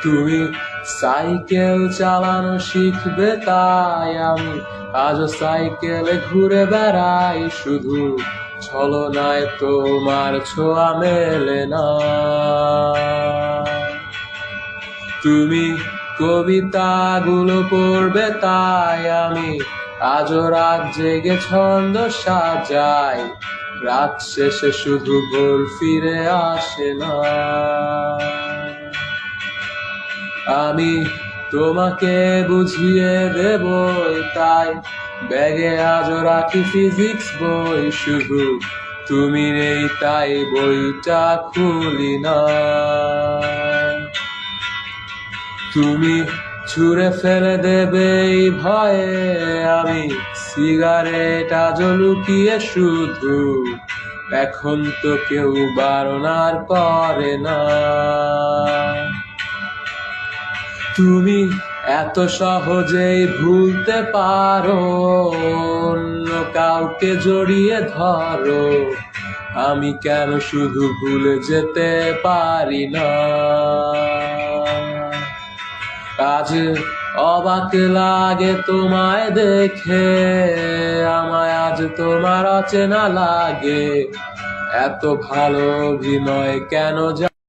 তুমি সাইকেল চালানো শিখবে তাই আমি আজও সাইকেলে ঘুরে বেড়াই, শুধু ছলনায় তোমার ছোঁয়া মেলে না। তুমি কবিতাগুলো পড়বে তাই আমি আজও রাত জেগে ছন্দ সাজাই, রাত শেষে শুধু ভোর ফিরে আসে না। আমি তোমাকে বুঝিয়ে দেবই তাই ব্যাগে আজও রাখি ফিজিক্স বই, শুধু তুমি নেই তাই বইটা খুলি না। তুমি ছুঁড়ে ফেলে দেবে এই ভয়ে আমি সিগারেট আজও লুকিয়ে শুধু, এখন তো কেউ বারণ আর করে না। তুমি এত সহজেই ভুলতে পারো, অন্য কাউকে জড়িয়ে ধরো, আমি কেন শুধু ভুলে যেতে পারি না। আজ অবাক লাগে তোমায় দেখে, আমায় আজ তোমার অচেনা লাগে, এত ভালো অভিনয় কেন